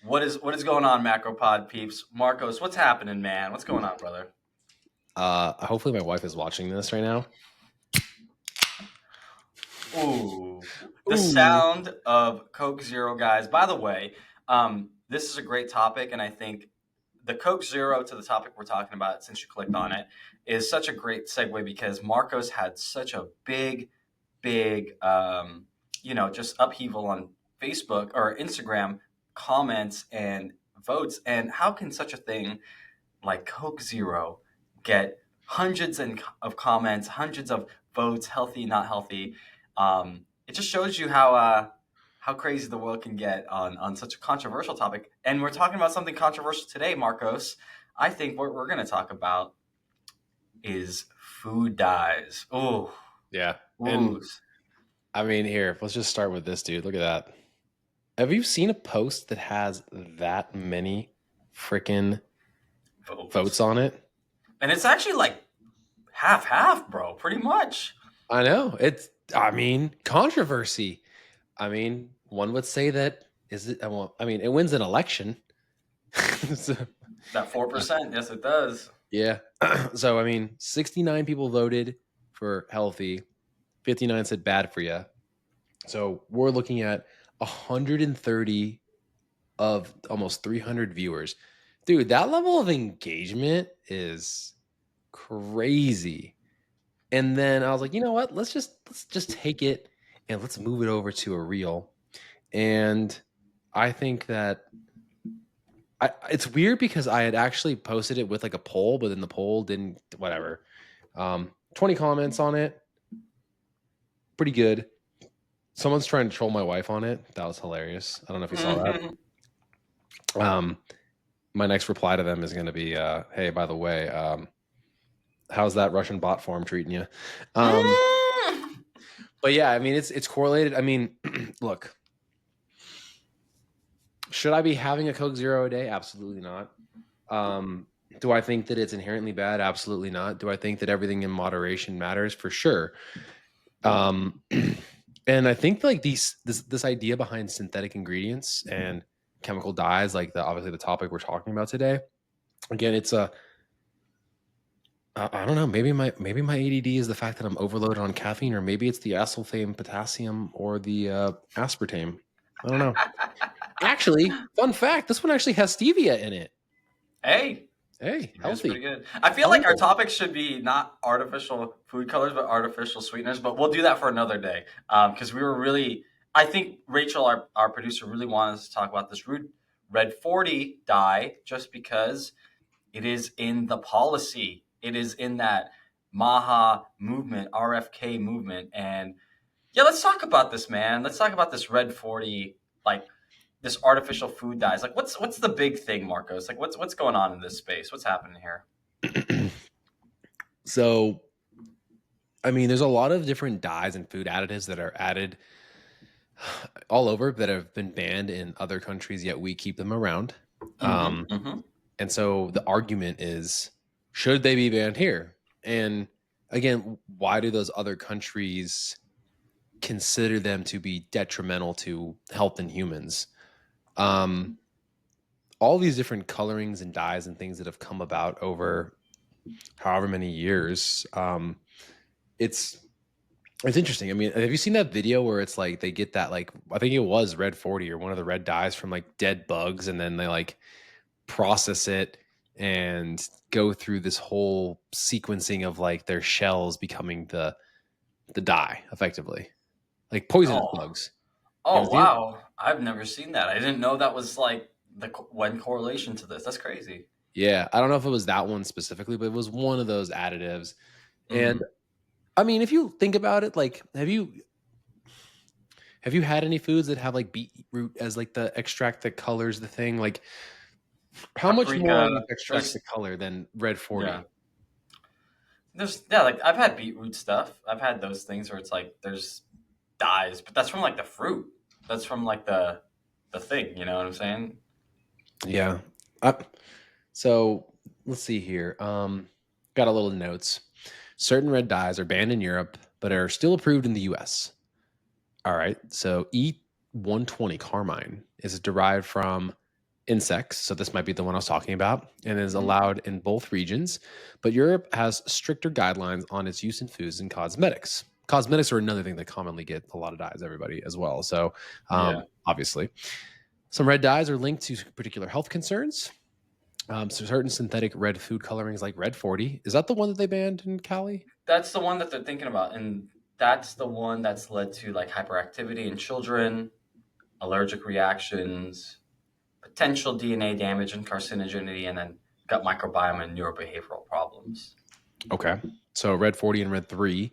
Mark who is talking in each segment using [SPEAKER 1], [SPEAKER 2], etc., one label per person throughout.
[SPEAKER 1] What is going on, Macropod peeps? Marcos, what's happening, man? What's going on, brother?
[SPEAKER 2] Hopefully my wife is watching this right now.
[SPEAKER 1] Ooh, the
[SPEAKER 2] Ooh.
[SPEAKER 1] sound of Coke Zero, guys. By the way, this is a great topic, and I think the Coke Zero to the topic we're talking about, since you clicked on it, is such a great segue because Marcos had such a big, just upheaval on Facebook or Instagram comments and votes. And how can such a thing like Coke Zero get of comments, hundreds of votes, healthy, not healthy? It just shows you how crazy the world can get on such a controversial topic. And we're talking about something controversial today, Marcos. I think what we're going to talk about is food dyes. Ooh,
[SPEAKER 2] Yeah.
[SPEAKER 1] ooh,
[SPEAKER 2] And I mean, here, let's just start with this, dude. Look at that. Have you seen a post that has that many freaking votes
[SPEAKER 1] votes.
[SPEAKER 2] on it?
[SPEAKER 1] And it's actually like half, bro, pretty much.
[SPEAKER 2] I know. Controversy. One would say that is it well, it wins an election. So,
[SPEAKER 1] That 4%, yes, it does.
[SPEAKER 2] yeah. So 69 people voted for healthy, 59 said bad for you. So we're looking at 130 of almost 300 viewers. Dude, that level of engagement is crazy. And then I was like, you know what? Let's just take it and let's move it over to a reel. And I think that it's weird because I had actually posted it with like a poll, but then the poll didn't, whatever. 20 comments on it. Pretty good. Someone's trying to troll my wife on it. That was hilarious. I don't know if you saw that. My next reply to them is going to be, hey, by the way, how's that Russian bot form treating you? But yeah, it's correlated. Look, should I be having a Coke Zero a day? Absolutely not. Do I think that it's inherently bad? Absolutely not. Do I think that everything in moderation matters? For sure. And I think like this idea behind synthetic ingredients and chemical dyes, like obviously the topic we're talking about today. Again, it's I don't know. Maybe my ADD is the fact that I'm overloaded on caffeine, or maybe it's the aspartame, potassium, or the aspartame. I don't know. Actually, fun fact: this one actually has stevia in it.
[SPEAKER 1] Hey,
[SPEAKER 2] Hey,
[SPEAKER 1] it's pretty
[SPEAKER 2] healthy.
[SPEAKER 1] good. I feel like our topic should be not artificial food colors, but artificial sweeteners. But we'll do that for another day because we were really. I think Rachel, our producer, really wanted us to talk about this red 40 dye just because it is in the policy. It is in that Maha movement, RFK movement, and yeah, let's talk about this, man. Let's talk about this red 40, like this artificial food dyes. Like, what's the big thing, Marcos? Like, what's going on in this space? What's happening here?
[SPEAKER 2] So, there's a lot of different dyes and food additives that are added all over that have been banned in other countries, yet we keep them around. And so the argument is, should they be banned here? And again, why do those other countries consider them to be detrimental to health and humans? All these different colorings and dyes and things that have come about over however many years, it's interesting. Have you seen that video where it's like they get that, like, I think it was red 40 or one of the red dyes from like dead bugs, and then they like process it and go through this whole sequencing of like their shells becoming the dye, effectively, like poisonous
[SPEAKER 1] Oh,
[SPEAKER 2] bugs. You ever
[SPEAKER 1] oh,
[SPEAKER 2] seen it?
[SPEAKER 1] wow! I've never seen that. I didn't know that was like the one correlation to this. That's crazy.
[SPEAKER 2] Yeah, I don't know if it was that one specifically, but it was one of those additives. And
[SPEAKER 1] Mm.
[SPEAKER 2] if you think about it, like, have you had any foods that have like beetroot as like the extract that colors the thing? Like, how much more
[SPEAKER 1] Paprika.
[SPEAKER 2] are these extracts to
[SPEAKER 1] There's
[SPEAKER 2] color than red
[SPEAKER 1] yeah.
[SPEAKER 2] 40?
[SPEAKER 1] Like I've had beetroot stuff. I've had those things where it's like there's dyes, but that's from like the fruit. That's from like the thing. You know what I'm saying?
[SPEAKER 2] Yeah. So let's see here. Got a little notes. Certain red dyes are banned in Europe, but are still approved in the US. All right. So E120 carmine is derived from insects. So this might be the one I was talking about, and is allowed in both regions. But Europe has stricter guidelines on its use in foods and cosmetics. Cosmetics are another thing that commonly get a lot of dyes, everybody as well. So
[SPEAKER 1] Yeah.
[SPEAKER 2] obviously, some red dyes are linked to particular health concerns. So certain synthetic red food colorings like Red 40. Is that the one that they banned in Cali?
[SPEAKER 1] That's the one that they're thinking about, and that's the one that's led to like hyperactivity in children, allergic reactions, potential DNA damage and carcinogenity, and then gut microbiome and neurobehavioral problems.
[SPEAKER 2] Okay. So Red 40 and Red 3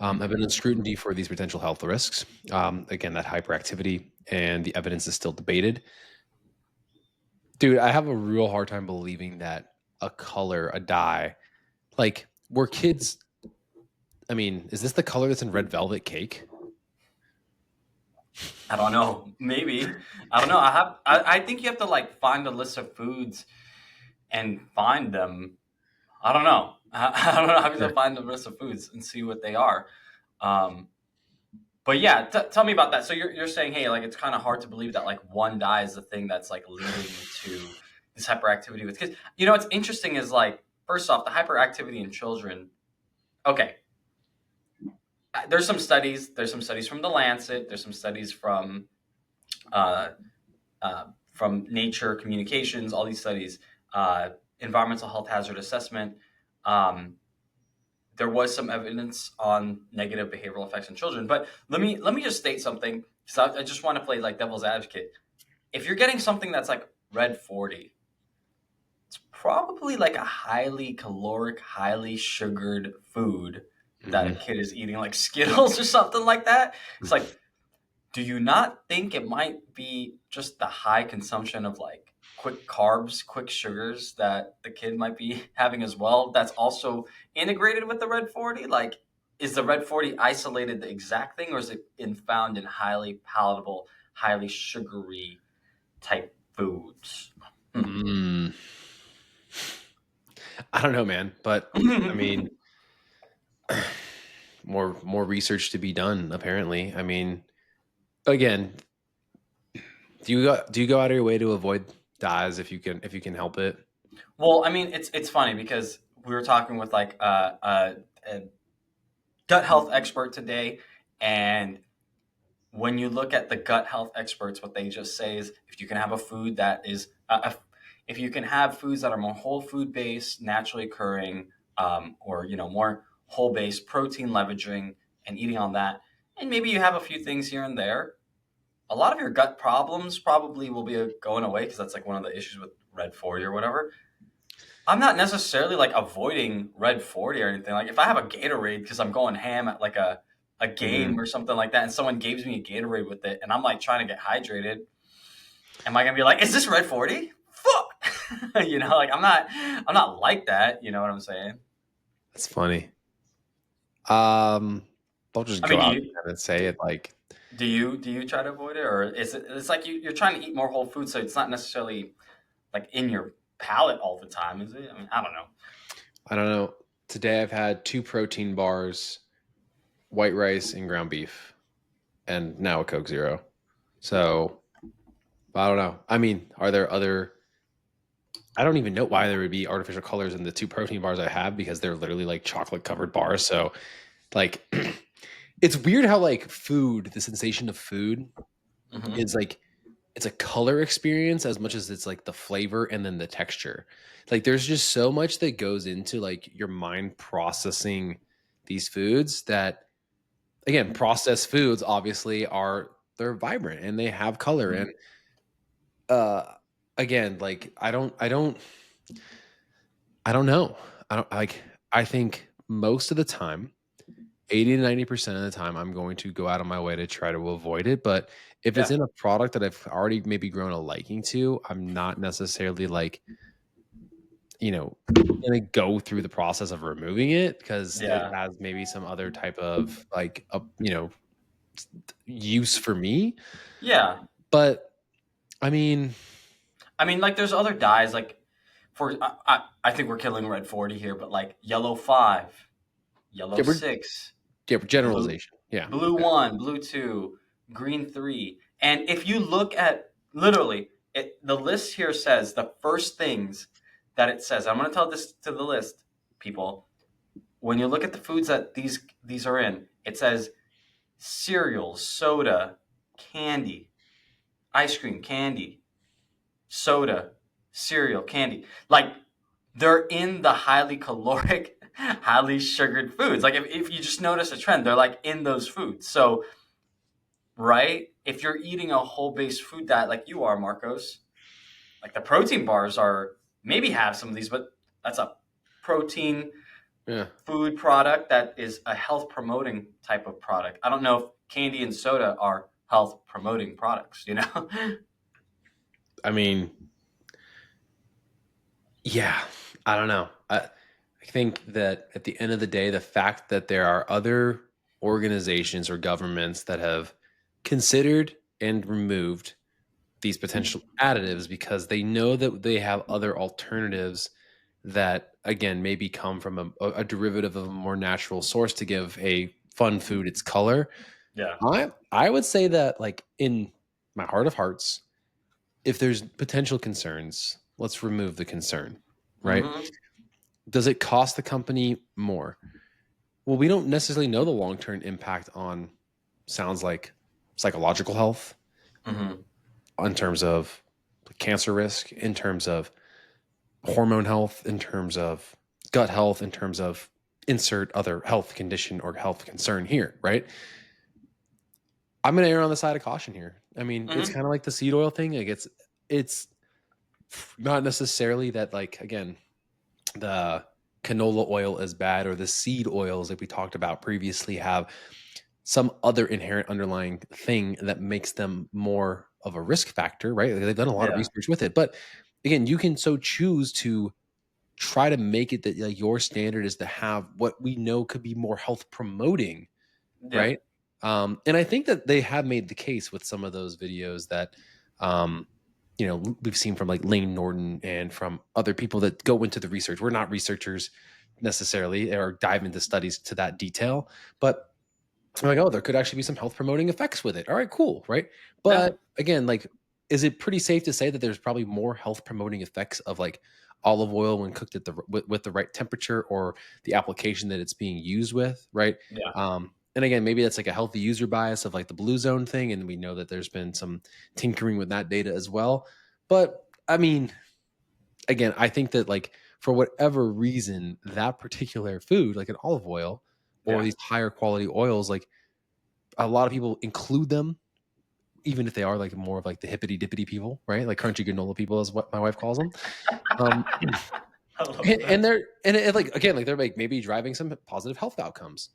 [SPEAKER 2] have been
[SPEAKER 1] Mhm.
[SPEAKER 2] in scrutiny for these potential health risks. Again, that hyperactivity and the evidence is still debated. Dude, I have a real hard time believing that a color, a dye, like were kids. I mean, is this the color that's in red velvet cake?
[SPEAKER 1] I don't know. Maybe. I don't know. I think you have to like find a list of foods and find them. I don't know. I don't know how
[SPEAKER 2] Yeah.
[SPEAKER 1] to find a list of foods and see what they are. Um, but yeah, tell me about that. So you're saying, hey, like it's kind of hard to believe that like one dye is the thing that's like leading to this hyperactivity with kids. You know, what's interesting is like first off, the hyperactivity in children. Okay, there's some studies. There's some studies from the Lancet. There's some studies uh, from Nature Communications. All these studies, uh, environmental health hazard assessment. Um, there was some evidence on negative behavioral effects in children. But let me just state something because I just want to play like devil's advocate. If you're getting something that's like red 40, it's probably like a highly caloric, highly sugared food that a
[SPEAKER 2] Mhm.
[SPEAKER 1] kid is eating, like Skittles or something like that. It's like, do you not think it might be just the high consumption of like quick carbs, quick sugars that the kid might be having as well? That's also integrated with the red 40? Like, is the red 40 isolated the exact thing, or is it found in highly palatable, highly sugary type foods?
[SPEAKER 2] Mm. I don't know, man, but I
[SPEAKER 1] Hmm.
[SPEAKER 2] mean, more research to be done. Apparently, I mean, again, do you go out of your way to avoid dyes if you can help it?
[SPEAKER 1] Well, I mean, it's funny because we were talking with like a gut health expert today, and when you look at the gut health experts, what they just say is if you can have a food that is, if you can have foods that are more whole food based, naturally occurring, or more whole based, protein leveraging, and eating on that, and maybe you have a few things here and there, a lot of your gut problems probably will be going away because that's like one of the issues with Red 40 or whatever. I'm not necessarily like avoiding Red 40 or anything. Like if I have a Gatorade because I'm going ham at like a
[SPEAKER 2] Mhm.
[SPEAKER 1] game or something like that, and someone gives me a Gatorade with it, and I'm like trying to get hydrated, am I gonna be like, "Is this Red 40? Fuck!" Like I'm not like that. You know what I'm saying?
[SPEAKER 2] That's funny. Um, I'll just
[SPEAKER 1] I mean,
[SPEAKER 2] go
[SPEAKER 1] do
[SPEAKER 2] out
[SPEAKER 1] you
[SPEAKER 2] and say it like,
[SPEAKER 1] do you try to avoid it, or is it's like you're trying to eat more whole food, so it's not necessarily like in your palate all the time, is it? I mean, I don't know.
[SPEAKER 2] I don't know. Today I've had two protein bars, white rice, and ground beef, and now a Coke Zero. So I don't know. I mean, are there other? I don't even know why there would be artificial colors in the two protein bars I have because they're literally like chocolate covered bars. So like, it's weird how like food, the sensation of food,
[SPEAKER 1] Hmm.
[SPEAKER 2] is like it's a color experience as much as it's like the flavor and then the texture. Like there's just so much that goes into like your mind processing these foods that again, processed foods obviously are they're vibrant and they have color and uh again, like I don't know. I don't like I think most of the time 80 to 90% of the time I'm going to go out of my way to try to avoid it, but if it's
[SPEAKER 1] Yeah,
[SPEAKER 2] in a product that I've already maybe grown a liking to, I'm not necessarily like, you know, gonna go through the process of removing it because it
[SPEAKER 1] yeah.
[SPEAKER 2] has maybe some other type of like use for me.
[SPEAKER 1] Yeah.
[SPEAKER 2] But I mean,
[SPEAKER 1] I mean, like, there's other dyes, like, I think we're killing red 40 here, but like yellow 5, yellow
[SPEAKER 2] yeah, we're
[SPEAKER 1] 6,
[SPEAKER 2] yeah,
[SPEAKER 1] blue
[SPEAKER 2] generalization. Yeah.
[SPEAKER 1] blue
[SPEAKER 2] Okay.
[SPEAKER 1] 1, blue 2, green 3. And if you look at literally it, the list here says the first things that it says. I'm going to tell this to the list, people. When you look at the foods that these are in, it says cereal, soda, candy, ice cream, candy, soda, cereal, candy. Like they're in the highly caloric, highly sugared foods. Like if you just notice a trend, they're like in those foods. So, right? If you're eating a whole based food diet like you are, Marcos, like the protein bars are maybe have some of these, but that's a protein
[SPEAKER 2] Yeah.
[SPEAKER 1] food product that is a health promoting type of product. I don't know if candy and soda are health promoting products, you know?
[SPEAKER 2] I mean, yeah, I don't know. I think that at the end of the day, the fact that there are other organizations or governments that have considered and removed these potential additives because they know that they have other alternatives that, again, maybe come from a derivative of a more natural source to give a fun food its color.
[SPEAKER 1] Yeah.
[SPEAKER 2] I would say that, like, in my heart of hearts, if there's potential concerns, let's remove the concern, right?
[SPEAKER 1] Hmm.
[SPEAKER 2] Does it cost the company more? Well, we don't necessarily know the long term impact on, sounds like, psychological health,
[SPEAKER 1] Hmm.
[SPEAKER 2] in terms of cancer risk, in terms of hormone health, in terms of gut health, in terms of insert other health condition or health concern here, right? I'm going to err on the side of caution here. I mean, it's
[SPEAKER 1] Hmm.
[SPEAKER 2] kind of like the seed oil thing. Like it's not necessarily that, like, again, the canola oil is bad, or the seed oils like we talked about previously have some other inherent underlying thing that makes them more of a risk factor, right? Like, they've done a lot of
[SPEAKER 1] Yeah.
[SPEAKER 2] research with it. But again, you can so choose to try to make it that, like, your standard is to have what we know could be more health promoting,
[SPEAKER 1] Yeah.
[SPEAKER 2] right? And I think that they have made the case with some of those videos that, um, we've seen from, like, Lane Norton and from other people that go into the research. We're not researchers necessarily or dive into studies to that detail, but I'm like, oh, there could actually be some health promoting effects with it. All right, cool, right?
[SPEAKER 1] Yeah.
[SPEAKER 2] But again, like, is it pretty safe to say that there's probably more health promoting effects of, like, olive oil when cooked at with the right temperature, or the application that it's being used with, right?
[SPEAKER 1] Yeah.
[SPEAKER 2] And again, maybe that's like a healthy user bias of, like, the blue zone thing, and we know that there's been some tinkering with that data as well. But I mean, again, I think that, like, for whatever reason, that particular food, like an olive oil or
[SPEAKER 1] Yeah.
[SPEAKER 2] these higher quality oils, like, a lot of people include them, even if they are, like, more of, like, the hippity dippity people, right? Like crunchy granola people is what my wife calls them. Um,
[SPEAKER 1] I love
[SPEAKER 2] and
[SPEAKER 1] that.
[SPEAKER 2] like, again, like, they're, like, maybe driving some positive health outcomes.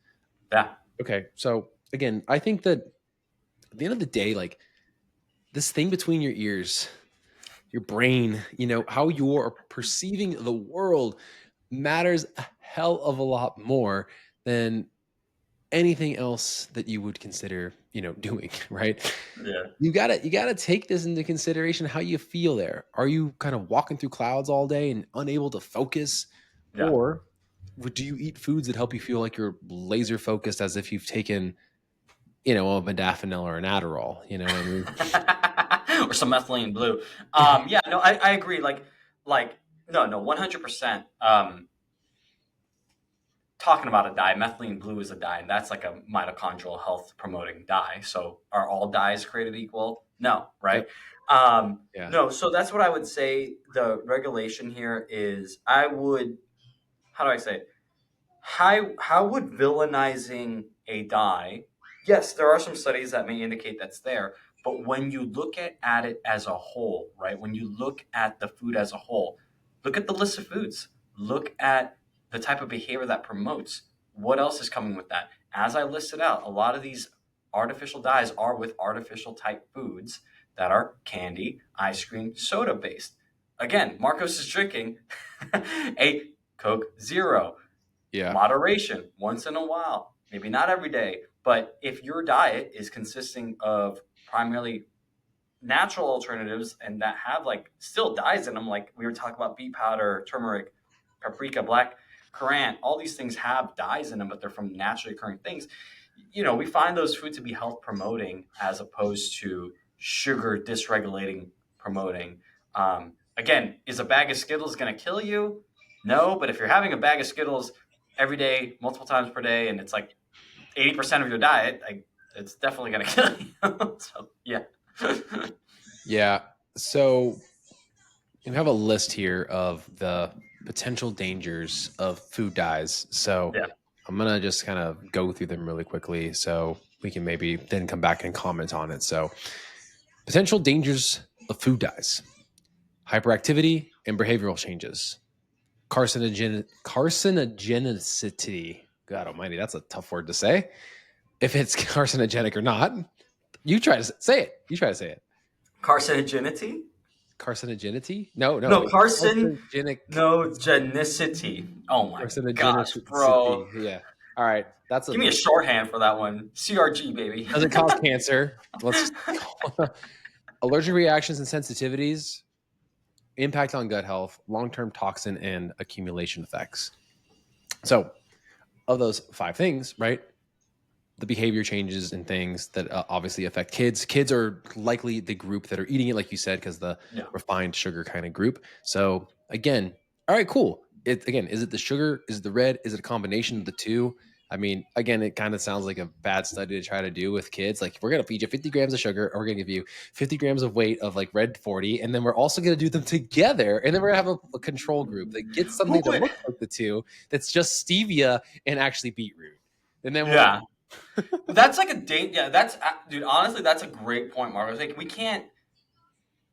[SPEAKER 1] Yeah.
[SPEAKER 2] Okay, so again, I think that at the end of the day, like, this thing between your ears, your brain, how you're perceiving the world matters a hell of a lot more than anything else that you would consider, doing, right?
[SPEAKER 1] Yeah.
[SPEAKER 2] You gotta take this into consideration, how you feel there. Are you kind of walking through clouds all day and unable to focus?
[SPEAKER 1] Yeah.
[SPEAKER 2] Or do you eat foods that help you feel like you're laser focused, as if you've taken, a modafinil or an Adderall? You know what I mean?
[SPEAKER 1] Or some methylene blue. Yeah, no, I agree. Like, no, 100%. Talking about a dye, methylene blue is a dye, and that's like a mitochondrial health promoting dye. So are all dyes created equal? No, right?
[SPEAKER 2] Yep. Yeah.
[SPEAKER 1] No, so that's what I would say. The regulation here is how do I say it? How would villainizing a dye? Yes, there are some studies that may indicate that's there, but when you look at it as a whole, right? When you look at the food as a whole, look at the list of foods. Look at the type of behavior that promotes. What else is coming with that? As I listed out, a lot of these artificial dyes are with artificial type foods that are candy, ice cream, soda based. Again, Marcos is drinking a Coke Zero.
[SPEAKER 2] Yeah.
[SPEAKER 1] Moderation, once in a while, maybe not every day. But if your diet is consisting of primarily natural alternatives and that have like still dyes in them, like we were talking about beet powder, turmeric, paprika, black currant, all these things have dyes in them, but they're from naturally occurring things. We find those foods to be health promoting as opposed to sugar dysregulating promoting. Again, is a bag of Skittles going to kill you? No, but if you're having a bag of Skittles every day, multiple times per day, and it's like 80% of your diet, it's definitely going to kill you. So, yeah.
[SPEAKER 2] Yeah. So we have a list here of the potential dangers of food dyes. So
[SPEAKER 1] Yeah.
[SPEAKER 2] I'm going to just kind of go through them really quickly so we can maybe then come back and comment on it. So, potential dangers of food dyes: hyperactivity and behavioral changes, carcinogenicity. God almighty, that's a tough word to say. If it's carcinogenic or not, you try to say it. You try to say it.
[SPEAKER 1] Carcinogenity?
[SPEAKER 2] Carcinogenity? No, no.
[SPEAKER 1] No, carcin.
[SPEAKER 2] Carcinogenic.
[SPEAKER 1] No, genicity. Oh my gosh, bro.
[SPEAKER 2] Carcinogenicity. Yeah. All right. That's
[SPEAKER 1] Give
[SPEAKER 2] a.
[SPEAKER 1] me a shorthand for that one. CRG, baby.
[SPEAKER 2] Does it cause cancer? Let's allergic reactions and sensitivities, impact on gut health, long-term toxin and accumulation effects. So, of those five things, right? The behavior changes and things that obviously affect kids. Kids are likely the group that are eating it, like you said, because the
[SPEAKER 1] Yeah.
[SPEAKER 2] refined sugar kind of group. So again, all right, cool. It again, is it the sugar? Is it the red? Is it a combination of the two? I mean, again, it kind of sounds like a bad study to try to do with kids. Like, we're gonna feed you 50 grams of sugar, or we're gonna give you 50 grams of weight of like red 40, and then we're also gonna do them together, and then we're gonna have a control group that gets
[SPEAKER 1] Who
[SPEAKER 2] something that
[SPEAKER 1] would?
[SPEAKER 2] looks like the two, that's just stevia and actually beetroot, and then we'll
[SPEAKER 1] Yeah. That's like a date. Yeah, dude. Honestly, that's a great point, Mark. Like, we can't.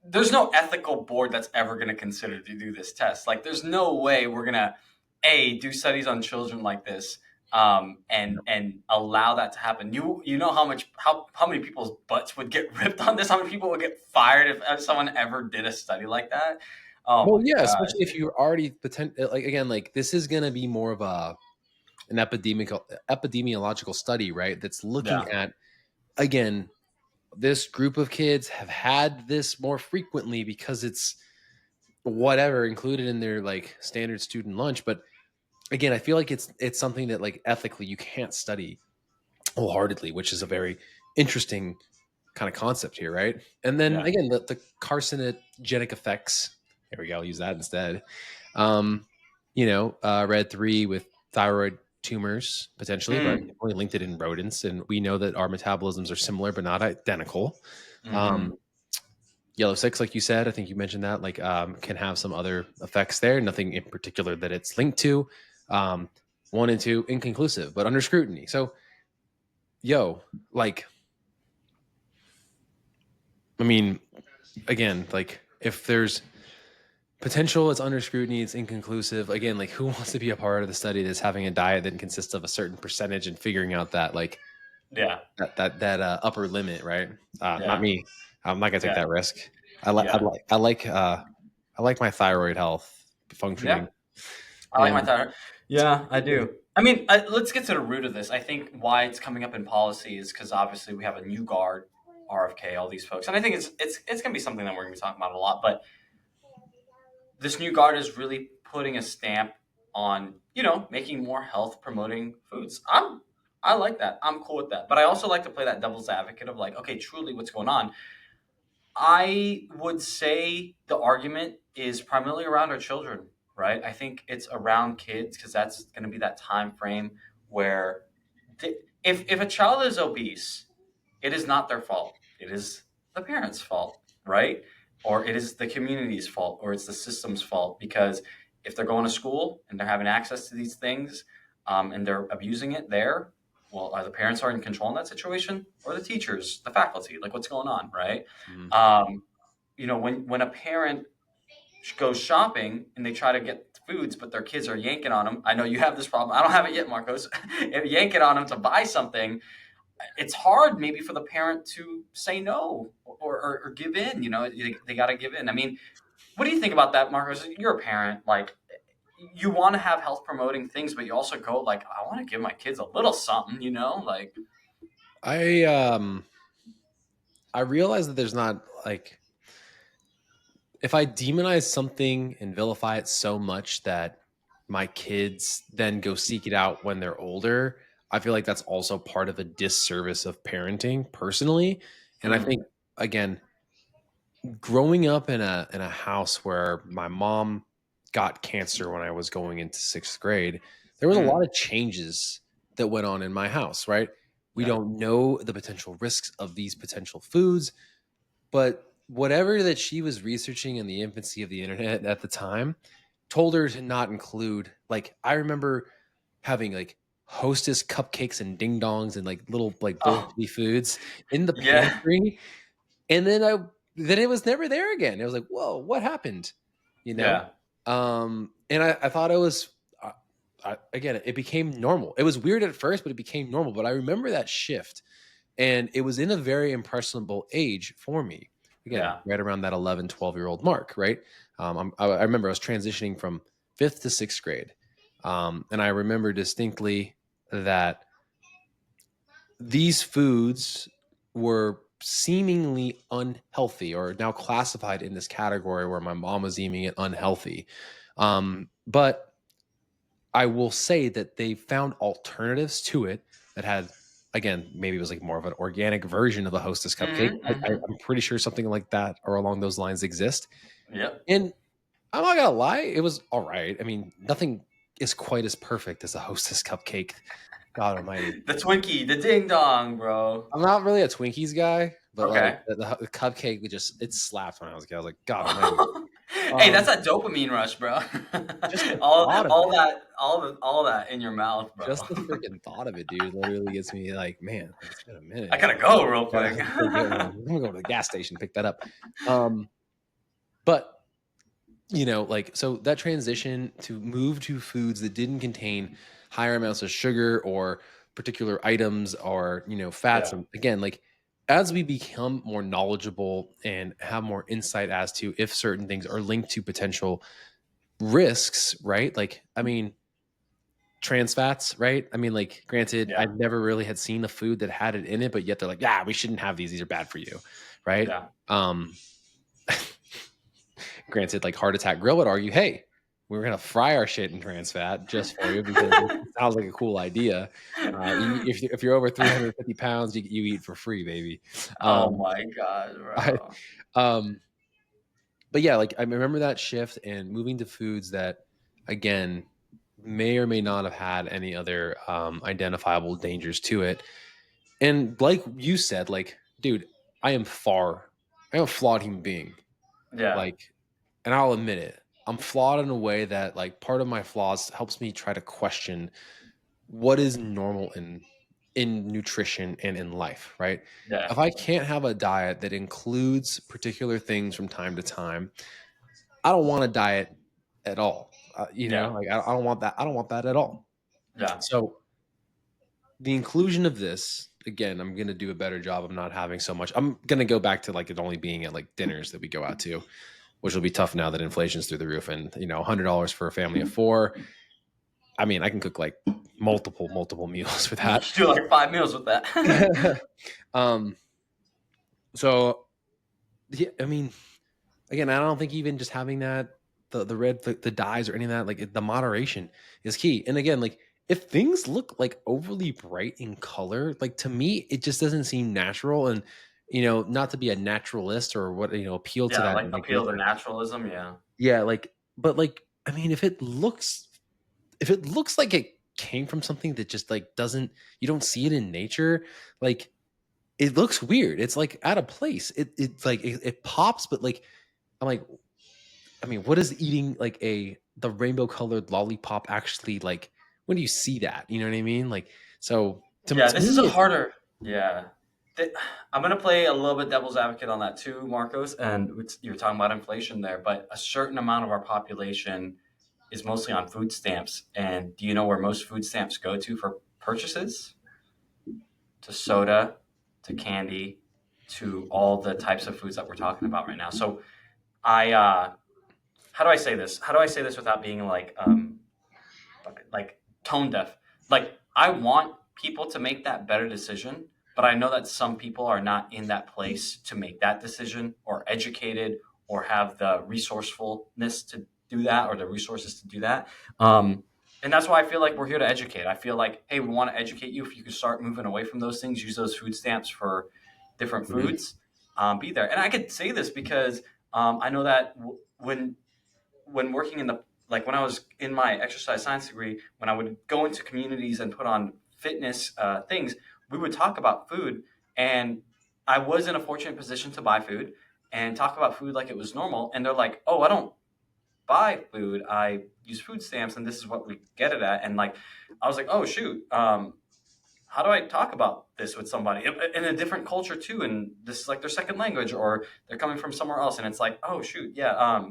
[SPEAKER 1] There's no ethical board that's ever going to consider to do this test. Like, there's no way we're going to do studies on children like this, and allow that to happen. You know how many people's butts would get ripped on this? How many people would get fired if someone ever did a study like that? Oh
[SPEAKER 2] Well,
[SPEAKER 1] my
[SPEAKER 2] yeah,
[SPEAKER 1] gosh.
[SPEAKER 2] especially if you're already like again, like this is going to be more of an epidemiological study, right? That's looking
[SPEAKER 1] Yeah.
[SPEAKER 2] at again, this group of kids have had this more frequently because it's whatever included in their like standard student lunch. But again, I feel like it's something that like ethically you can't study wholeheartedly, which is a very interesting kind of concept here, right? And then
[SPEAKER 1] Yeah.
[SPEAKER 2] again, the carcinogenic effects. There we go. I'll use that instead. Um, red three with thyroid tumors potentially, but
[SPEAKER 1] Mm.
[SPEAKER 2] only linked it in rodents, and we know that our metabolisms are similar but not identical.
[SPEAKER 1] Mm-hmm.
[SPEAKER 2] Um, yellow six, like you said, I think you mentioned that, like can have some other effects there. Nothing in particular that it's linked to. Um, one and two inconclusive, but under scrutiny. So, like, I mean, again, like if there's potential, it's under scrutiny, it's inconclusive. Again, like who wants to be a part of the study that's having a diet that consists of a certain percentage and figuring out that like
[SPEAKER 1] Yeah.
[SPEAKER 2] that upper limit, right? Not
[SPEAKER 1] Yeah.
[SPEAKER 2] me. I'm not gonna take
[SPEAKER 1] Yeah.
[SPEAKER 2] that risk. I like I
[SPEAKER 1] Yeah.
[SPEAKER 2] like I like I like my thyroid health
[SPEAKER 1] Yeah.
[SPEAKER 2] functioning,
[SPEAKER 1] I like my
[SPEAKER 2] and
[SPEAKER 1] thyroid. Yeah, I do. I mean, let's get to the root of this. I think why it's coming up in policy is because obviously we have a new guard, RFK, all these folks, and I think it's going to be something that we're going to be talking about a lot. But this new guard is really putting a stamp on making more health promoting foods. I like that. I'm cool with that. But I also like to play that devil's advocate of like, okay, truly, what's going on? I would say the argument is primarily around our children, right? I think it's around kids because that's going to be that time frame where if a child is obese, it is not their fault. It is the parents' fault, right? Or it is the community's fault, or it's the system's fault because if they're going to school and they're having access to these things, and they're abusing it there, well, are the parents are in control in that situation, or the teachers, the faculty? Like, what's going on, right?
[SPEAKER 2] mm,
[SPEAKER 1] Um, when a parent goes shopping and they try to get foods, but their kids are yanking on them. I know you have this problem. I don't have it yet, Marcos. If yanking on them to buy something, it's hard maybe for the parent to say no or give in. They got to give in. I mean, what do you think about that, Marcos? You're a parent. Like, you want to have health promoting things, but you also go like, I want to give my kids a little something. Like,
[SPEAKER 2] I I realize that there's not like if I demonize something and vilify it so much that my kids then go seek it out when they're older, I feel like that's also part of a disservice of parenting personally. And I
[SPEAKER 1] mm,
[SPEAKER 2] think, again, growing up in a house where my mom got cancer when I was going into 6th grade, there was a lot
[SPEAKER 1] Mm,
[SPEAKER 2] of changes that went on in my house, right? We
[SPEAKER 1] yeah.
[SPEAKER 2] don't know the potential risks of these potential foods, but whatever that she was researching in the infancy of the internet at the time told her to not include, like, I remember having like hostess cupcakes and ding dongs and like little like
[SPEAKER 1] Oh,
[SPEAKER 2] birthday foods in the
[SPEAKER 1] yeah.
[SPEAKER 2] pantry, and then it was never there again. It was like, whoa, what happened? You know?
[SPEAKER 1] Yeah.
[SPEAKER 2] And I thought it was, again, it became normal. It was weird at first, but it became normal. But I remember that shift, and it was in a very impressionable age for me. Again,
[SPEAKER 1] Yeah.
[SPEAKER 2] right around that 11, 12-year-old mark, right? I remember I was transitioning from 5th to 6th grade. And I remember distinctly that these foods were seemingly unhealthy, or now classified in this category where my mom was deeming it unhealthy. But I will say that they found alternatives to it that had, again, maybe it was like more of an organic version of a Hostess cupcake.
[SPEAKER 1] Mm-hmm, mm-hmm.
[SPEAKER 2] I'm pretty sure something like that or along those lines exist.
[SPEAKER 1] Yep.
[SPEAKER 2] And I'm not gonna lie, it was all right. I mean, nothing is quite as perfect as a Hostess cupcake. God Almighty.
[SPEAKER 1] The Twinkie, the ding dong, bro.
[SPEAKER 2] I'm not really a Twinkies guy, but like
[SPEAKER 1] Okay.
[SPEAKER 2] the cupcake, it slapped when I was a kid. I was like, God Almighty.
[SPEAKER 1] Hey, that's
[SPEAKER 2] Um,
[SPEAKER 1] that dopamine rush, bro.
[SPEAKER 2] just the
[SPEAKER 1] all
[SPEAKER 2] thought of
[SPEAKER 1] all
[SPEAKER 2] it,
[SPEAKER 1] that all that in your mouth, bro.
[SPEAKER 2] just the freaking thought of it, dude, literally gets me like, man, like it's been a
[SPEAKER 1] I
[SPEAKER 2] minute.
[SPEAKER 1] gotta go real
[SPEAKER 2] Gotta
[SPEAKER 1] quick.
[SPEAKER 2] go get one. I'm gonna go to the gas station, pick that up. Um, but like, so that transition to move to foods that didn't contain higher amounts of sugar or particular items or fats,
[SPEAKER 1] Yeah.
[SPEAKER 2] and again, like, as we become more knowledgeable and have more insight as to if certain things are linked to potential risks, right? Like, I mean, trans fats, right? I mean, like, granted, I
[SPEAKER 1] Yeah.
[SPEAKER 2] never really had seen a food that had it in it, but yet they're like, yeah, we shouldn't have these are bad for you, right?
[SPEAKER 1] Yeah.
[SPEAKER 2] um Granted, like Heart Attack Grill would argue, hey, we're gonna fry our shit in trans fat just for you because it sounds like a cool idea. If you're over 350 pounds, you eat for free, baby.
[SPEAKER 1] Oh
[SPEAKER 2] Um,
[SPEAKER 1] my god,
[SPEAKER 2] I,
[SPEAKER 1] bro.
[SPEAKER 2] um, but yeah, like, I remember that shift and moving to foods that, again, may or may not have had any other identifiable dangers to it. And like you said, like, dude, I am far, I am a flawed human being.
[SPEAKER 1] Yeah.
[SPEAKER 2] Like, and I'll admit it, I'm flawed in a way that, like, part of my flaws helps me try to question what is normal in nutrition and in life, right?
[SPEAKER 1] Yeah.
[SPEAKER 2] If I can't have a diet that includes particular things from time to time, I don't want a diet at all.
[SPEAKER 1] Yeah.
[SPEAKER 2] Like, I don't want that. I don't want that at all.
[SPEAKER 1] Yeah.
[SPEAKER 2] So the inclusion of this, again, I'm gonna do a better job of not having so much. I'm gonna go back to like it only being at like dinners that we go out to, which will be tough now that inflation's through the roof. And $100 for a family of four. I mean, I can cook like multiple meals for
[SPEAKER 1] You
[SPEAKER 2] that.
[SPEAKER 1] do like 5 meals with that.
[SPEAKER 2] um, so yeah, I mean, again, I don't think even just having that the red the dyes or any of that, like, the moderation is key. And again, like, if things look like overly bright in color, like, to me, it just doesn't seem natural. And not to be a naturalist or what, appeal to
[SPEAKER 1] Yeah,
[SPEAKER 2] that
[SPEAKER 1] like
[SPEAKER 2] negative.
[SPEAKER 1] appeal to naturalism. Yeah.
[SPEAKER 2] Yeah, like, but like, I mean, if it looks like it came from something that just like doesn't, you don't see it in nature, like, it looks weird. It's like out of place. It's like it pops, but like, I'm like, I mean, what is eating like the rainbow colored lollipop actually like? When do you see that? You know what I mean? Like, so
[SPEAKER 1] Yeah,
[SPEAKER 2] to
[SPEAKER 1] this is a
[SPEAKER 2] me, it's
[SPEAKER 1] harder. Yeah. I'm gonna play a little bit devil's advocate on that too, Marcos. And you're talking about inflation there, but a certain amount of our population is mostly on food stamps. And do you know where most food stamps go to for purchases? To soda, to candy, to all the types of foods that we're talking about right now. So I how do I say this? How do I say this without being like tone deaf? Like I want people to make that better decision, but I know that some people are not in that place to make that decision or educated or have the resourcefulness to do that or the resources to do that. And that's why I feel like we're here to educate. I feel like, hey, we want to educate you. If you can start moving away from those things, use those food stamps for different
[SPEAKER 2] Mhm.
[SPEAKER 1] foods. be there. And I could say this because I know that when working in the like when I was in my exercise science degree, when I would go into communities and put on fitness things, we would talk about food, and I was in a fortunate position to buy food and talk about food like it was normal. And they're like, "Oh, I don't buy food. I use food stamps, and this is what we get it at." And like, I was like, "Oh shoot, how do I talk about this with somebody in a different culture too? And this is like their second language, or they're coming from somewhere else." And it's like, "Oh shoot, yeah,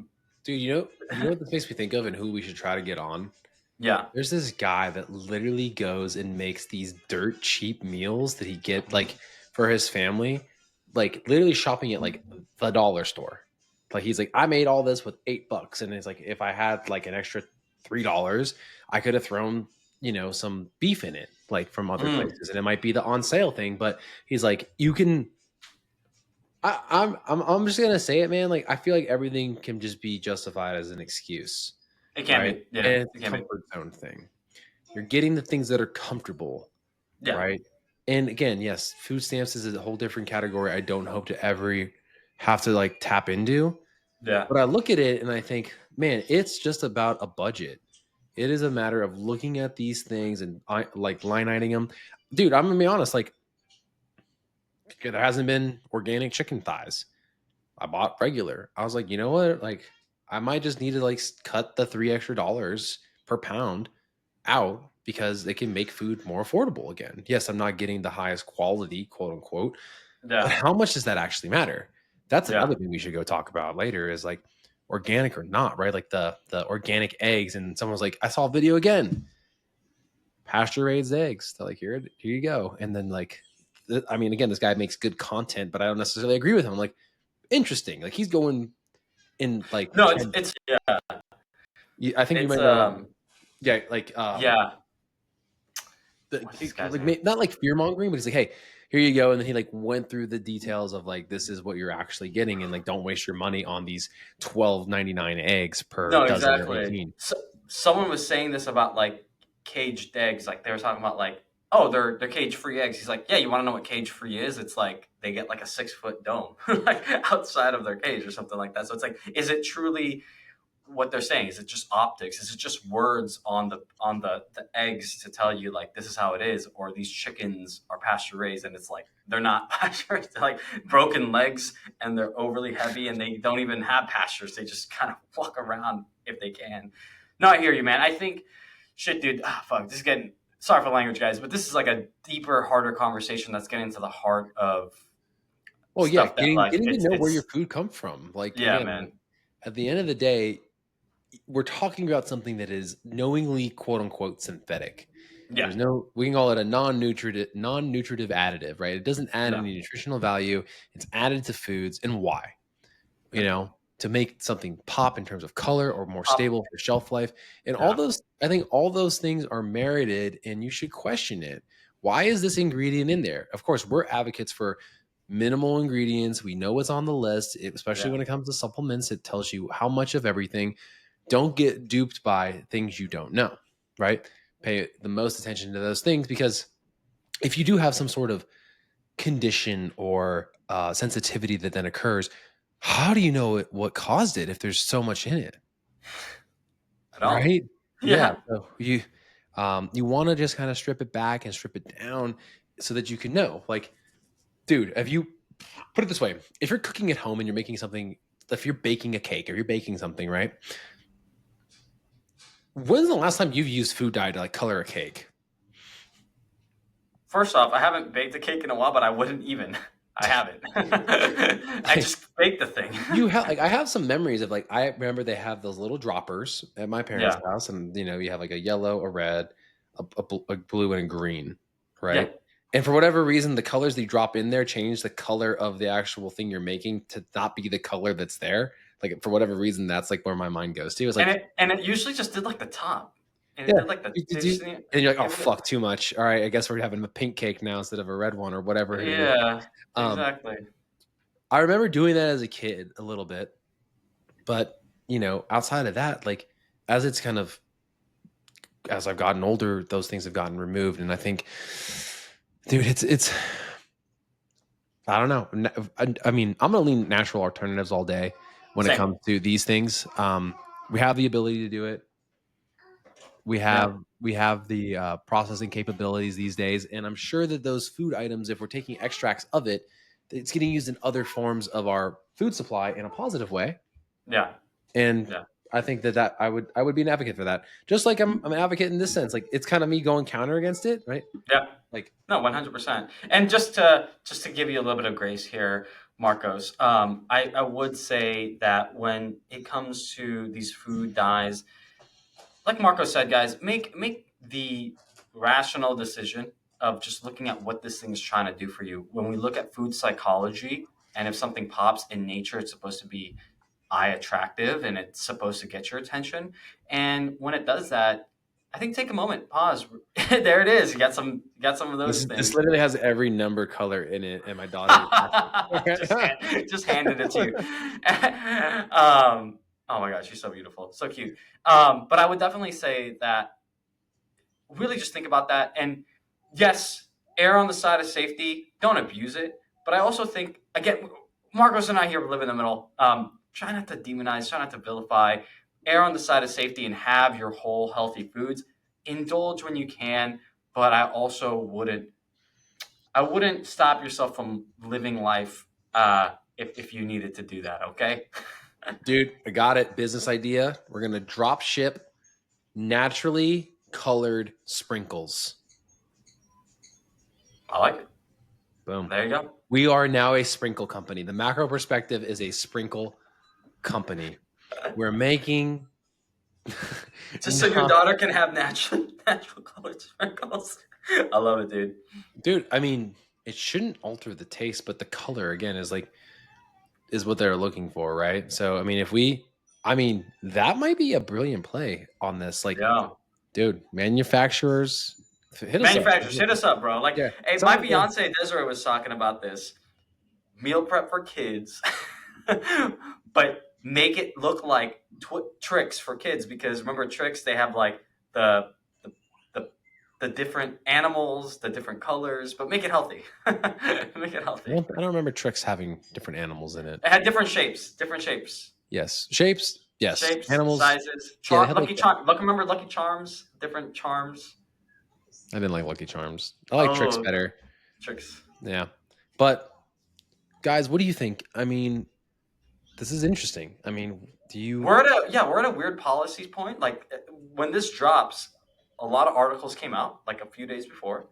[SPEAKER 2] Dude, you know what this makes me think of and who we should try to get on?
[SPEAKER 1] yeah,
[SPEAKER 2] There's this guy that literally goes and makes these dirt cheap meals that he get like for his family, like literally shopping at like the dollar store. Like he's like, I made all this with $8, and it's like if I had like an extra $3, I could have thrown some beef in it, like from other
[SPEAKER 1] mm,
[SPEAKER 2] places, and it might be the on sale thing. But he's like, you can. I'm just gonna say it, man. Like I feel like everything can just be justified as an excuse,
[SPEAKER 1] it can
[SPEAKER 2] right?
[SPEAKER 1] be, yeah,
[SPEAKER 2] And it's
[SPEAKER 1] it
[SPEAKER 2] a
[SPEAKER 1] can be,
[SPEAKER 2] comfort zone thing. You're getting the things that are comfortable,
[SPEAKER 1] yeah,
[SPEAKER 2] right? And again, yes, food stamps is a whole different category. I don't hope to ever have to like tap into.
[SPEAKER 1] yeah,
[SPEAKER 2] But I look at it and I think, man, it's just about a budget. It is a matter of looking at these things and like line iteming them. Dude, I'm gonna be honest. Like, there hasn't been organic chicken thighs. I bought regular. I was like, you know what? Like, I might just need to like cut the $3 extra per pound out because they can make food more affordable again. Yes, I'm not getting the highest quality, quote unquote, but
[SPEAKER 1] yeah,
[SPEAKER 2] how much does that actually matter? That's
[SPEAKER 1] yeah.
[SPEAKER 2] another thing we should go talk about later is like organic or not, right? Like the organic eggs. And someone was like, I saw a video again, pasture raised eggs. They're like, here you go. And then like, I mean, again, this guy makes good content, but I don't necessarily agree with him. I'm like, interesting. Like he's going in like
[SPEAKER 1] No,
[SPEAKER 2] kind
[SPEAKER 1] it's yeah,
[SPEAKER 2] I think you
[SPEAKER 1] it's
[SPEAKER 2] might know. Yeah, like
[SPEAKER 1] yeah. What's this guy's name?
[SPEAKER 2] not like fear mongering, but he's like, hey, here you go, and then he like went through the details of like this is what you're actually getting, and like don't waste your money on these 12.99 eggs per
[SPEAKER 1] No,
[SPEAKER 2] dozen or
[SPEAKER 1] exactly.
[SPEAKER 2] 18.
[SPEAKER 1] So, someone was saying this about like caged eggs. Like they were talking about like, oh, they're cage free eggs. He's like, yeah, you want to know what cage free is? It's like they get like a 6 foot dome like outside of their cage or something like that. So it's like, is it truly what they're saying? Is it just optics? Is it just words on the eggs to tell you like this is how it is, or these chickens are pasture raised and it's like they're not pasture raised, they're like broken legs and they're overly heavy and they don't even have pastures. They just kind of walk around if they can. No, I hear you, man. I think shit, dude. Fuck, this is getting sorry for language, guys, but this is like a deeper, harder conversation that's getting to the heart of
[SPEAKER 2] Well, yeah,
[SPEAKER 1] stuff that like
[SPEAKER 2] getting to know where your
[SPEAKER 1] it's
[SPEAKER 2] food comes from. Like
[SPEAKER 1] yeah,
[SPEAKER 2] again,
[SPEAKER 1] man.
[SPEAKER 2] like, at the end of the day, we're talking about something that is knowingly quote unquote synthetic.
[SPEAKER 1] Yeah,
[SPEAKER 2] We can call it a non-nutritive additive, right? It doesn't add
[SPEAKER 1] yeah,
[SPEAKER 2] any nutritional value. It's added to foods. And why?
[SPEAKER 1] yeah.
[SPEAKER 2] To make something pop in terms of color or more
[SPEAKER 1] Pop,
[SPEAKER 2] stable for shelf life. And all
[SPEAKER 1] yeah,
[SPEAKER 2] those, I think all those things are merited and you should question it. Why is this ingredient in there? Of course, we're advocates for minimal ingredients. We know what's on the list, especially
[SPEAKER 1] yeah.
[SPEAKER 2] when it comes to supplements. It tells you how much of everything. Don't get duped by things you don't know, right? Pay the most attention to those things because if you do have some sort of condition or sensitivity that then occurs, how do you know what caused it if there's so much in it,
[SPEAKER 1] I don't.
[SPEAKER 2] right? Yeah.
[SPEAKER 1] Yeah.
[SPEAKER 2] So you want to just kind of strip it back and strip it down so that you can know. Like, dude, if you put it this way, if you're cooking at home and you're making something, if you're baking a cake or you're baking something, right? When's the last time you've used food dye to like color a cake?
[SPEAKER 1] First off, I haven't baked a cake in a while, but I wouldn't even. I haven't. I
[SPEAKER 2] Like,
[SPEAKER 1] just baked the thing.
[SPEAKER 2] you have like I have some memories of like I remember they have those little droppers at my parents'
[SPEAKER 1] Yeah.
[SPEAKER 2] house, and you have like a yellow, a red, a blue, and a green,
[SPEAKER 1] Yeah.
[SPEAKER 2] right? And for whatever reason, the colors that you drop in there change the color of the actual thing you're making to not be the color that's there. Like for whatever reason, that's like where my mind goes to. It's like,
[SPEAKER 1] And it usually just did like the top. And it
[SPEAKER 2] yeah,
[SPEAKER 1] did like the
[SPEAKER 2] you
[SPEAKER 1] they
[SPEAKER 2] do,
[SPEAKER 1] just
[SPEAKER 2] and you're like, oh
[SPEAKER 1] it was
[SPEAKER 2] fuck, too much. All right, I guess we're having a pink cake now instead of a red one or whatever it is.
[SPEAKER 1] yeah,
[SPEAKER 2] Um,
[SPEAKER 1] exactly.
[SPEAKER 2] I remember doing that as a kid a little bit, but outside of that, like as it's kind of as I've gotten older, those things have gotten removed, and I think, dude, it's I don't know. I mean, I'm gonna lean natural alternatives all day when it
[SPEAKER 1] Same.
[SPEAKER 2] comes to these things. We have the ability to do it. We
[SPEAKER 1] Yeah.
[SPEAKER 2] have we have the processing capabilities these days, and I'm sure that those food items, if we're taking extracts of it, it's getting used in other forms of our food supply in a positive way.
[SPEAKER 1] Yeah.
[SPEAKER 2] And
[SPEAKER 1] Yeah.
[SPEAKER 2] I think that I would be an advocate for that. Just like I'm an advocate in this sense. Like it's kind of me going counter against it, right?
[SPEAKER 1] Yeah.
[SPEAKER 2] Like
[SPEAKER 1] No, 100%. And just to give you a little bit of grace here, Marcos, I would say that when it comes to these food dyes, like Marco said, guys, make the rational decision of just looking at what this thing is trying to do for you. When we look at food psychology, and if something pops in nature, it's supposed to be eye attractive and it's supposed to get your attention. And when it does that, I think take a moment, pause. There it is. You got some of those
[SPEAKER 2] this
[SPEAKER 1] things.
[SPEAKER 2] literally has every number color in it, and my daughter
[SPEAKER 1] Just handed it to you. Oh my gosh, she's so beautiful, so cute. But I would definitely say that really just think about that. And yes, err on the side of safety. Don't abuse it. But I also think, again, Marcos and I here live in the middle. Try not to demonize, try not to vilify. Err on the side of safety and have your whole healthy foods. Indulge when you can, but I wouldn't stop yourself from living life if you needed to do that. Okay.
[SPEAKER 2] Dude, I got it. Business idea. We're gonna drop ship naturally colored sprinkles.
[SPEAKER 1] I like it.
[SPEAKER 2] Boom.
[SPEAKER 1] There you go.
[SPEAKER 2] We are now a sprinkle company. The macro perspective is a sprinkle company. We're making
[SPEAKER 1] Just so your
[SPEAKER 2] no,
[SPEAKER 1] daughter can have natural colored sprinkles. I love it, dude.
[SPEAKER 2] dude, I mean, it shouldn't alter the taste, but the color again is what they're looking for, right? So I mean, that might be a brilliant play on this. Like,
[SPEAKER 1] Yeah.
[SPEAKER 2] dude, manufacturers hit us up.
[SPEAKER 1] Manufacturers, hit us up, bro. Like,
[SPEAKER 2] Yeah.
[SPEAKER 1] hey, my
[SPEAKER 2] Someone yeah.
[SPEAKER 1] fiance Desiree was talking about this meal prep for kids, but make it look like tricks for kids because remember tricks they have like the the the, the different animals, the different colors, but make it healthy. Make it healthy.
[SPEAKER 2] I don't remember Trix having different animals in it.
[SPEAKER 1] It had different shapes, different shapes.
[SPEAKER 2] Yes. Shapes. Yes.
[SPEAKER 1] Shapes,
[SPEAKER 2] Animals.
[SPEAKER 1] sizes.
[SPEAKER 2] Yeah, they had like
[SPEAKER 1] Lucky Charm. Look, remember Lucky Charms? Different charms.
[SPEAKER 2] I didn't like Lucky Charms. I like Tricks
[SPEAKER 1] Oh,
[SPEAKER 2] better.
[SPEAKER 1] tricks.
[SPEAKER 2] Yeah. But guys, what do you think? I mean, this is interesting. I mean, do you
[SPEAKER 1] We're at a weird policies point. Like when this drops, a lot of articles came out like a few days before.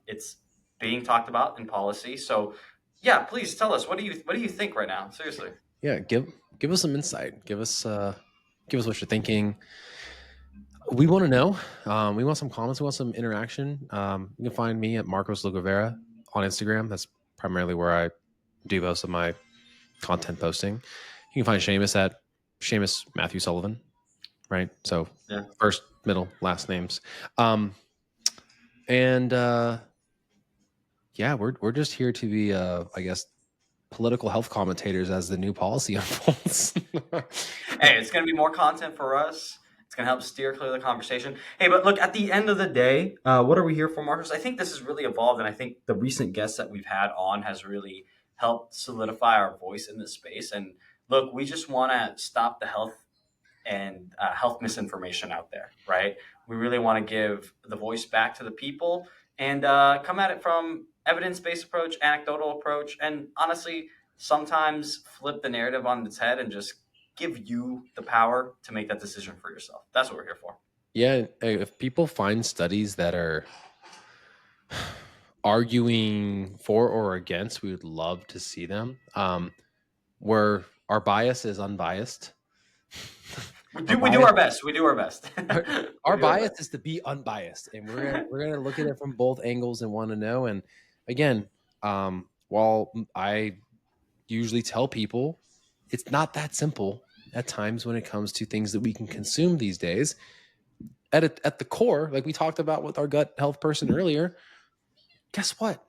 [SPEAKER 1] It's being talked about in policy. So yeah, please tell us what do you think right now? Seriously.
[SPEAKER 2] yeah, give us some insight. Give us what you're thinking. We want to know. We want some comments. We want some interaction. You can find me at Marcos Rivera on Instagram. That's primarily where I do most of my content posting. You can find Seamus at Seamus Matthew Sullivan, right? So
[SPEAKER 1] Yeah.
[SPEAKER 2] first, middle, last names. And yeah, we're just here to be I guess political health commentators as the new policy unfolds.
[SPEAKER 1] Hey, it's going to be more content for us. It's going to help steer clear the conversation. Hey, but look, at the end of the day, what are we here for, Marcus? I think this has really evolved, and I think the recent guests that we've had on has really helped solidify our voice in this space. And look, we just want to stop the health misinformation out there, right? We really want to give the voice back to the people and come at it from evidence-based approach, anecdotal approach, and honestly, sometimes flip the narrative on its head and just give you the power to make that decision for yourself. That's what we're here for.
[SPEAKER 2] Yeah, if people find studies that are arguing for or against, we would love to see them. Where our bias is unbiased.
[SPEAKER 1] We do our best. We do our best.
[SPEAKER 2] Our bias is to be unbiased, and we're gonna look at it from both angles and want to know. And again, while I usually tell people it's not that simple at times when it comes to things that we can consume these days. At the core, like we talked about with our gut health person earlier, guess what?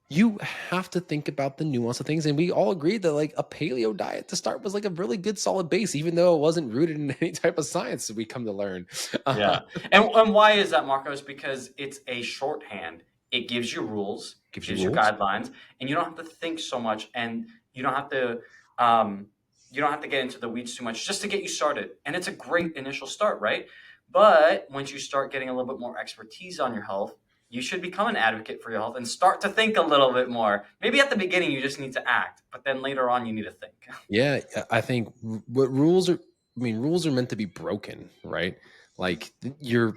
[SPEAKER 2] You have to think about the nuance of things. And we all agreed that like a paleo diet to start was like a really good solid base, even though it wasn't rooted in any type of science that we come to learn.
[SPEAKER 1] Yeah. And why is that, Marcos? Because it's a shorthand. it gives you rules,
[SPEAKER 2] Gives you
[SPEAKER 1] gives you
[SPEAKER 2] rules.
[SPEAKER 1] guidelines, and you don't have to think so much, and you don't have to um, you don't have to get into the weeds too much just to get you started. And it's a great initial start, right? But once you start getting a little bit more expertise on your health, you should become an advocate for your health and start to think a little bit more. Maybe at the beginning you just need to act, but then later on you need to think.
[SPEAKER 2] Yeah, I think what rules are. I mean, rules are meant to be broken, right? Like you're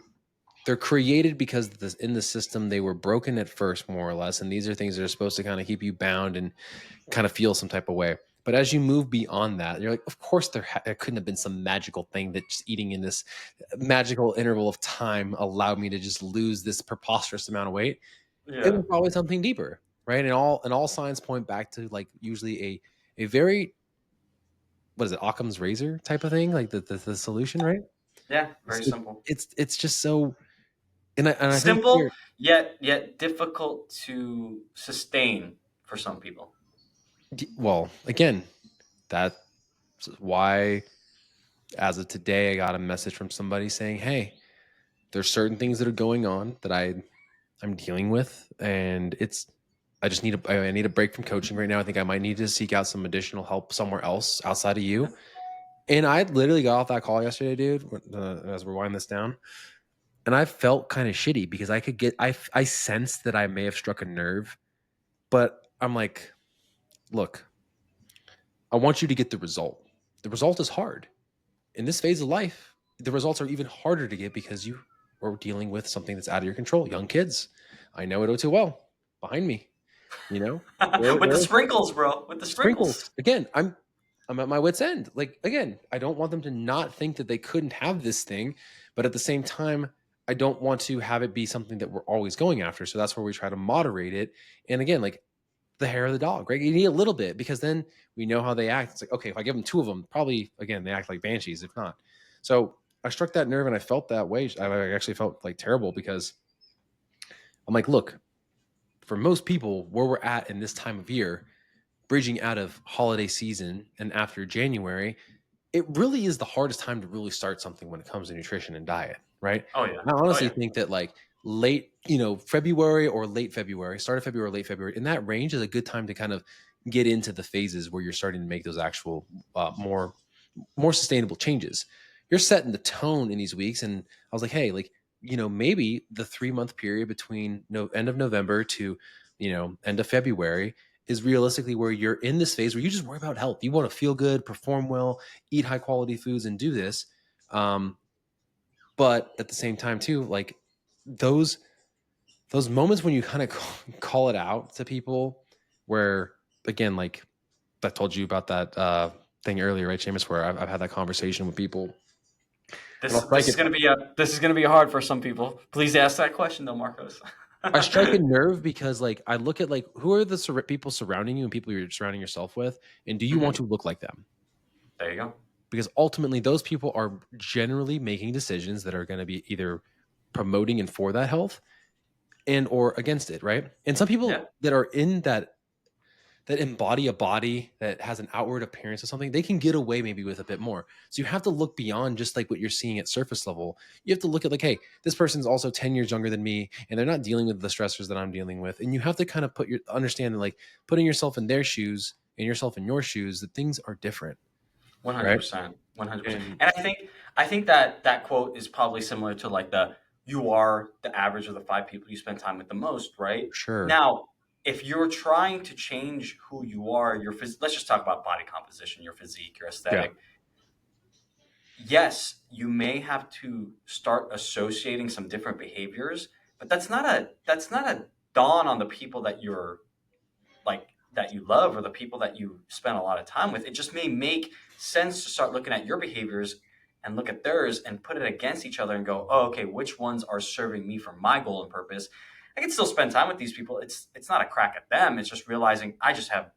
[SPEAKER 2] they're created because in the system they were broken at first, more or less, and these are things that are supposed to kind of keep you bound and kind of feel some type of way. But as you move beyond that, you're like, of course, there couldn't have been some magical thing that just eating in this magical interval of time allowed me to just lose this preposterous amount of weight. It
[SPEAKER 1] Yeah.
[SPEAKER 2] was probably something deeper, right? And all signs point back to like usually a very, what is it, Occam's razor type of thing, like the solution, right?
[SPEAKER 1] Yeah,
[SPEAKER 2] It's
[SPEAKER 1] very
[SPEAKER 2] it,
[SPEAKER 1] simple.
[SPEAKER 2] it's just so, and I think
[SPEAKER 1] Simple
[SPEAKER 2] here,
[SPEAKER 1] yet difficult to sustain for some people.
[SPEAKER 2] well, again, that's why as of today, I got a message from somebody saying, "Hey, there's certain things that are going on that I'm dealing with, and I just need I need a break from coaching right now. I think I might need to seek out some additional help somewhere else outside of you." And I literally got off that call yesterday, dude, as we're winding this down, and I felt kind of shitty because I sensed that I may have struck a nerve, but I'm like, look, I want you to get the result. The result is hard. In this phase of life, the results are even harder to get because you are dealing with something that's out of your control. Young kids, I know it oh too well. Behind me, you know,
[SPEAKER 1] With the
[SPEAKER 2] they're
[SPEAKER 1] sprinkles, bro. With the sprinkles.
[SPEAKER 2] sprinkles. Again, I'm at my wit's end. Like again, I don't want them to not think that they couldn't have this thing, but at the same time, I don't want to have it be something that we're always going after. So that's where we try to moderate it. And again, like the hair of the dog, right? You need a little bit because then we know how they act. It's like, okay, if I give them two of them, probably again they act like banshees, if not. So I struck that nerve and I felt that way. I actually felt like terrible because I'm like, look, for most people, where we're at in this time of year, bridging out of holiday season and after January, it really is the hardest time to really start something when it comes to nutrition and diet, right?
[SPEAKER 1] Oh yeah.
[SPEAKER 2] I
[SPEAKER 1] Oh
[SPEAKER 2] honestly
[SPEAKER 1] yeah.
[SPEAKER 2] think that like late, February or late February, start of February or late February, in that range is a good time to kind of get into the phases where you're starting to make those actual more sustainable changes. You're setting the tone in these weeks, and I was like, hey, like maybe the 3 month period between end of November to end of February is realistically where you're in this phase where you just worry about health. You want to feel good, perform well, eat high quality foods, and do this. Um, but at the same time, too, like those those moments when you kind of call it out to people, where again, like I told you about that thing earlier, right, Seamus, where I've had that conversation with people, and
[SPEAKER 1] This
[SPEAKER 2] I'll strike
[SPEAKER 1] this is
[SPEAKER 2] it.
[SPEAKER 1] gonna be hard for some people. Please ask that question though, Marcos.
[SPEAKER 2] I strike a nerve because, like, I look at like who are the people surrounding you and people you're surrounding yourself with, and do you want
[SPEAKER 1] Mhm.
[SPEAKER 2] to look like them?
[SPEAKER 1] There you go.
[SPEAKER 2] Because ultimately those people are generally making decisions that are going to be either promoting and for that health and or against it, right? And some
[SPEAKER 1] Yeah.
[SPEAKER 2] people that are in that embody a body that has an outward appearance of something, they can get away maybe with a bit more. So you have to look beyond just like what you're seeing at surface level. You have to look at like, hey, this person's also 10 years younger than me and they're not dealing with the stressors that I'm dealing with. And you have to kind of understand like putting yourself in their shoes and yourself in your shoes, that things are different, right?
[SPEAKER 1] 100%. 100%.
[SPEAKER 2] And
[SPEAKER 1] And I think that that quote is probably similar to like the you are the average of the five people you spend time with the most, right?
[SPEAKER 2] for sure.
[SPEAKER 1] Now, if you're trying to change who you are, let's just talk about body composition, your physique, your
[SPEAKER 2] Yeah.
[SPEAKER 1] aesthetic. Yes, you may have to start associating some different behaviors, but that's not a dawn on the people that you're like that you love or the people that you spend a lot of time with. It just may make sense to start looking at your behaviors and look at theirs and put it against each other and go, oh, okay, which ones are serving me for my goal and purpose? I can still spend time with these people. It's not a crack at them. It's just realizing I just have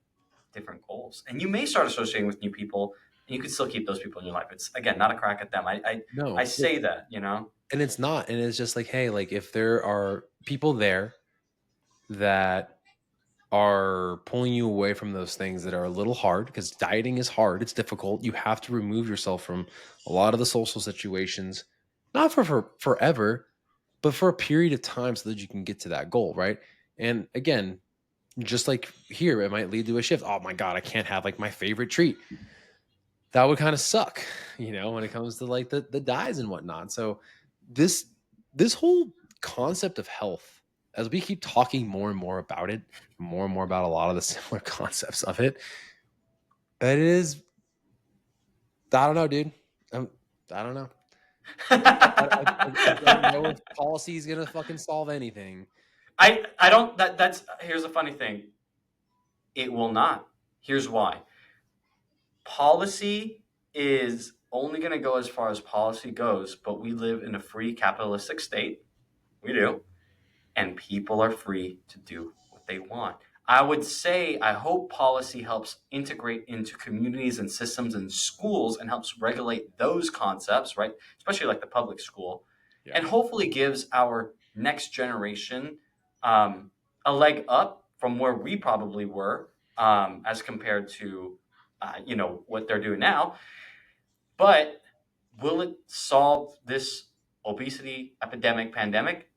[SPEAKER 1] different goals. And you may start associating with new people and you can still keep those people in your life. It's again not a crack at them. I
[SPEAKER 2] No,
[SPEAKER 1] say that.
[SPEAKER 2] and it's not. And it's just like, hey, like if there are people there that are pulling you away from those things that are a little hard, because dieting is hard, it's difficult. You have to remove yourself from a lot of the social situations, not for forever, but for a period of time so that you can get to that goal, right? And again, just like here, it might lead to a shift. Oh my God, I can't have like my favorite treat. That would kind of suck, when it comes to like the dyes and whatnot. So this whole concept of health, as we keep talking more and more about it, more and more about a lot of the similar concepts of it, it is, I don't know, dude. I don't know. I don't know if policy is gonna fucking solve anything.
[SPEAKER 1] I don't that's here's the funny thing. It will not. Here's why. Policy is only going to go as far as policy goes, but we live in a free capitalistic state. We do. And people are free to do what they want. I would say, I hope policy helps integrate into communities and systems and schools and helps regulate those concepts, right? Especially like the public school,
[SPEAKER 2] Yeah.
[SPEAKER 1] and hopefully gives our next generation a leg up from where we probably were as compared to, what they're doing now. But will it solve this obesity epidemic, pandemic?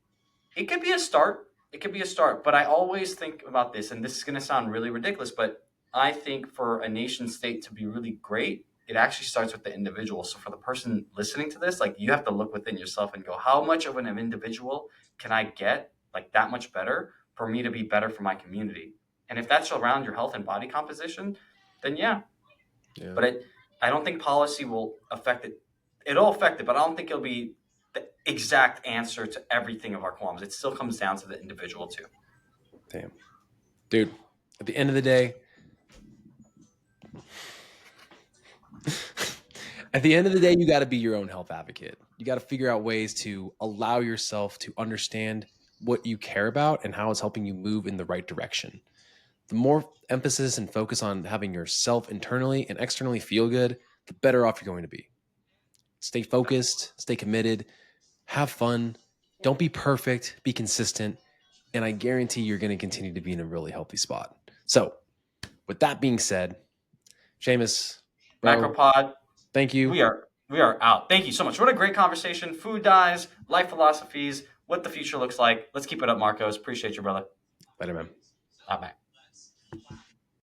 [SPEAKER 1] It could be a start. It could be a start. But I always think about this, and this is going to sound really ridiculous, but I think for a nation state to be really great, it actually starts with the individual. So for the person listening to this, like you have to look within yourself and go, how much of an individual can I get like that much better for me to be better for my community? And if that's around your health and body composition, then yeah.
[SPEAKER 2] Yeah.
[SPEAKER 1] But I don't think policy will affect it. It'll affect it, but I don't think it'll be the exact answer to everything of our qualms. It still comes down to the individual too.
[SPEAKER 2] Damn. Dude, at the end of the day, you got to be your own health advocate. You got to figure out ways to allow yourself to understand what you care about and how it's helping you move in the right direction. The more emphasis and focus on having yourself internally and externally feel good, the better off you're going to be. Stay focused, stay committed, have fun. Don't be perfect, be consistent. And I guarantee you're going to continue to be in a really healthy spot. So, with that being said, Seamus, bro,
[SPEAKER 1] Macropod,
[SPEAKER 2] thank you.
[SPEAKER 1] we are out. Thank you so much. What a great conversation. Food dyes, life philosophies, what the future looks like. Let's keep it up, Marcos. Appreciate you, brother.
[SPEAKER 2] Later, man.
[SPEAKER 1] Bye bye.